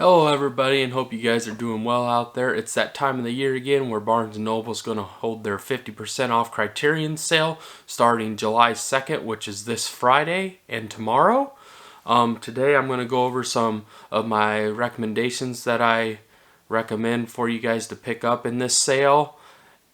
Hello everybody, and hope you guys are doing well out there. It's that time of the year again where Barnes & Noble is going to hold their 50% off Criterion sale starting July 2nd, which is this Friday and tomorrow. Today I'm going to go over some of my recommendations that I recommend for you guys to pick up in this sale.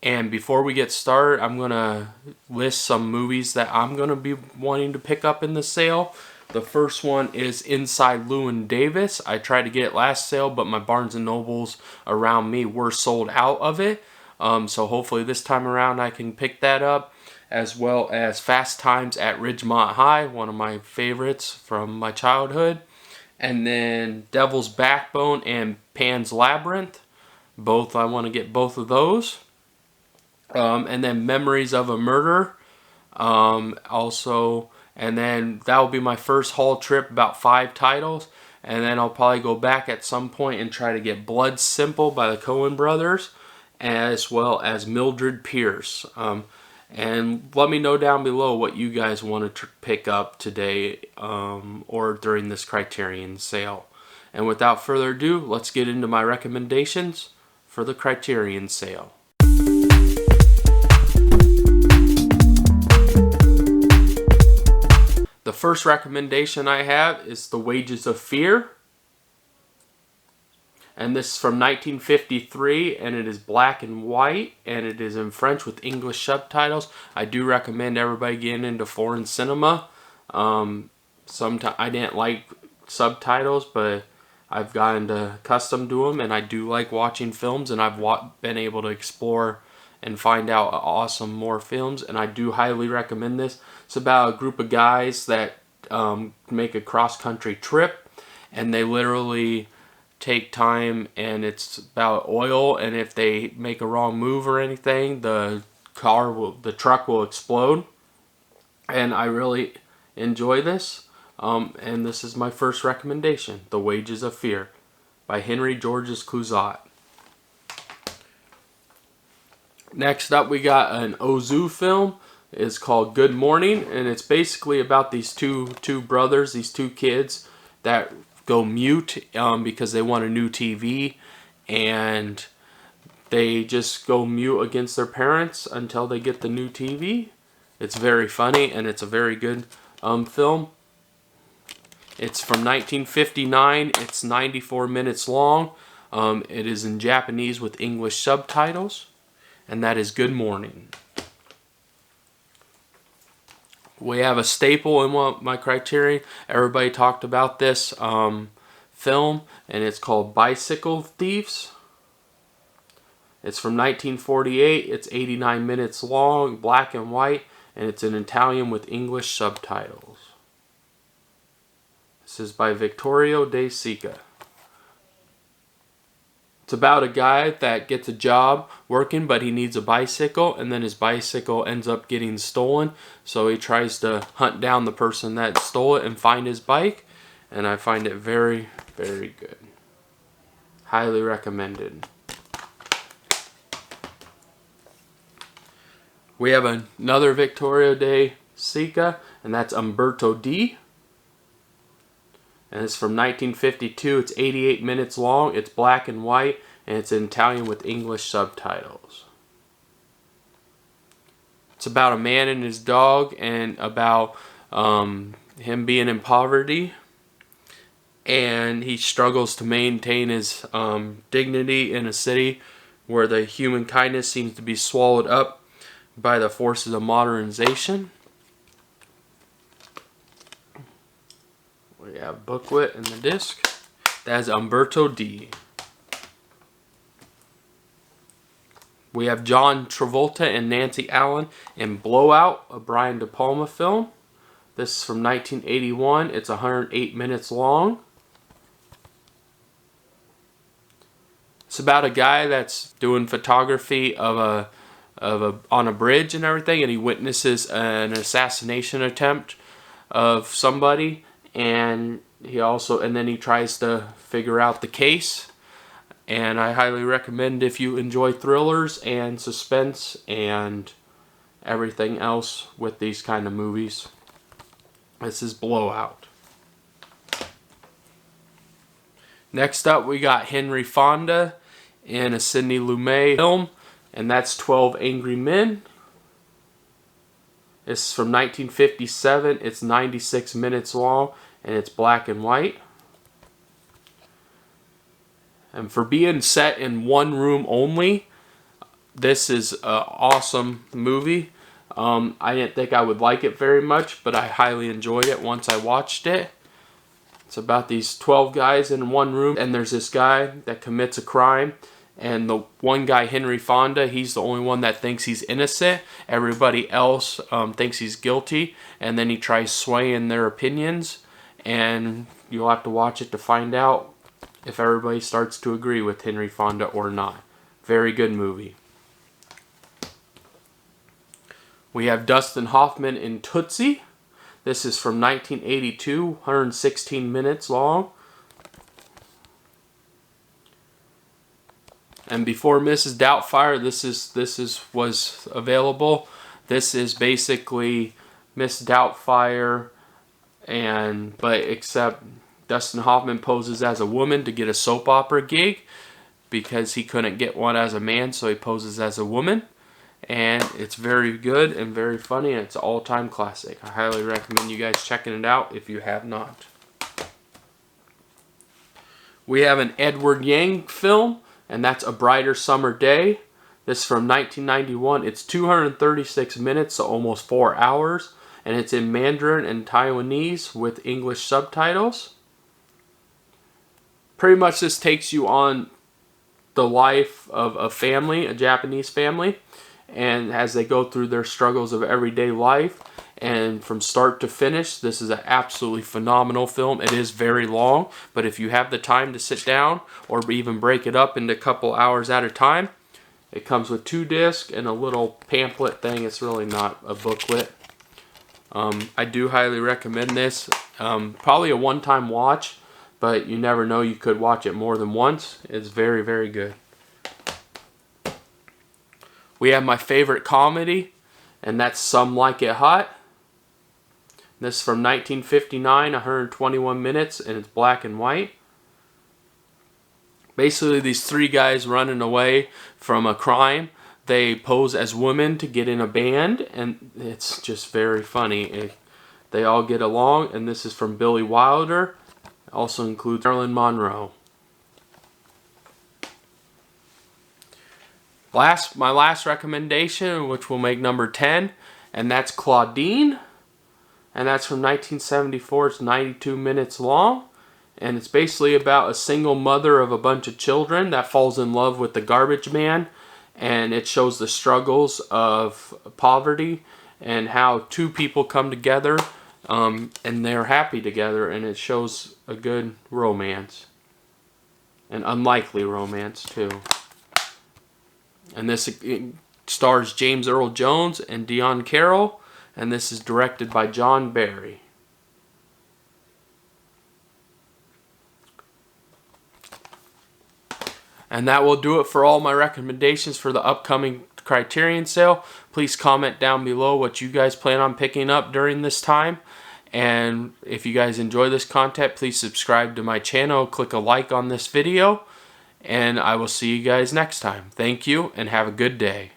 And before we get started, I'm going to list some movies that I'm going to be wanting to pick up in the sale. The first one is Inside Llewyn Davis. I tried to get it last sale, but my Barnes & Nobles around me were sold out of it. So hopefully this time around I can pick that up. As well as Fast Times at Ridgemont High, one of my favorites from my childhood. And then Devil's Backbone and Pan's Labyrinth. I want to get both of those. And then Memories of a Murder. And then that will be my first haul trip, about 5 titles. And then I'll probably go back at some point and try to get Blood Simple by the Coen brothers, as well as Mildred Pierce. And let me know down below what you guys want to pick up today or during this Criterion sale. And without further ado, let's get into my recommendations for the Criterion sale. The first recommendation I have is The Wages of Fear. And this is from 1953, and it is black and white, and it is in French with English subtitles. I do recommend everybody getting into foreign cinema. Sometimes I didn't like subtitles, but I've gotten accustomed to them, and I do like watching films, and I've been able to explore and find out awesome more films, and I do highly recommend this. It's about a group of guys that make a cross-country trip, and they literally take time, and it's about oil, and if they make a wrong move or anything, the truck will explode. And I really enjoy this, and this is my first recommendation, The Wages of Fear by Henry Georges Clouzot. Next up, we got an Ozu film. It's called Good Morning, and it's basically about these two brothers, these two kids that go mute because they want a new TV, and they just go mute against their parents until they get the new TV. It's very funny, and it's a very good film. It's from 1959. It's 94 minutes long. It is in Japanese with English subtitles. And that is Good Morning. We have a staple in my Criterion. Everybody talked about this film, and it's called Bicycle Thieves. It's from 1948. It's 89 minutes long, black and white, and it's in Italian with English subtitles. This is by Vittorio De Sica. It's about a guy that gets a job working, but he needs a bicycle, and then his bicycle ends up getting stolen. So he tries to hunt down the person that stole it and find his bike. And I find it very, very good. Highly recommended. We have another Vittorio De Sica, and that's Umberto D. And it's from 1952. It's 88 minutes long. It's black and white, and it's in Italian with English subtitles. It's about a man and his dog, and about him being in poverty, and he struggles to maintain his dignity in a city where the human kindness seems to be swallowed up by the forces of modernization. We have booklet and the disc. That's Umberto D. We have John Travolta and Nancy Allen in Blowout, a Brian De Palma film. This is from 1981. It's 108 minutes long. It's about a guy that's doing photography on a bridge and everything, and he witnesses an assassination attempt of somebody. And then he tries to figure out the case. And I highly recommend if you enjoy thrillers and suspense and everything else with these kind of movies. This is Blowout. Next up, we got Henry Fonda in a Sidney Lumet film, and that's 12 Angry Men. It's from 1957. It's 96 minutes long, and it's black and white. And for being set in one room only, this is an awesome movie. I didn't think I would like it very much, but I highly enjoyed it once I watched it. It's about these 12 guys in one room, and there's this guy that commits a crime, and the one guy, Henry Fonda, he's the only one that thinks he's innocent. Everybody else thinks he's guilty, and then he tries swaying their opinions, and you'll have to watch it to find out if everybody starts to agree with Henry Fonda or not. Very good movie. We have Dustin Hoffman in Tootsie. This is from 1982, 116 minutes long. And before Mrs. Doubtfire, this was available. This is basically Miss Doubtfire, but except Dustin Hoffman poses as a woman to get a soap opera gig because he couldn't get one as a man, so he poses as a woman. And it's very good and very funny, and it's an all-time classic. I highly recommend you guys checking it out if you have not. We have an Edward Yang film, and that's A Brighter Summer Day. This is from 1991. It's 236 minutes, so almost 4 hours, and it's in Mandarin and Taiwanese with English subtitles. Pretty much this takes you on the life of a family, a Japanese family, and as they go through their struggles of everyday life, and from start to finish, this is an absolutely phenomenal film. It is very long, but if you have the time to sit down or even break it up into a couple hours at a time, it comes with 2 discs and a little pamphlet thing. It's really not a booklet. I do highly recommend this. Probably a one-time watch, but you never know, you could watch it more than once. It's very, very good. We have my favorite comedy, and that's Some Like It Hot. This is from 1959, 121 minutes, and it's black and white. Basically, these 3 guys running away from a crime. They pose as women to get in a band, and it's just very funny. They all get along, and this is from Billy Wilder. It also includes Marilyn Monroe. My last recommendation, which will make number 10, and that's Claudine, and that's from 1974. It's 92 minutes long, and it's basically about a single mother of a bunch of children that falls in love with the garbage man, and it shows the struggles of poverty and how 2 people come together and they're happy together, and it shows a good romance, an unlikely romance too. And this stars James Earl Jones and Dion Carroll, and this is directed by John Barry. And that will do it for all my recommendations for the upcoming Criterion sale. Please comment down below what you guys plan on picking up during this time. And if you guys enjoy this content, please subscribe to my channel, click a like on this video, and I will see you guys next time. Thank you, and have a good day.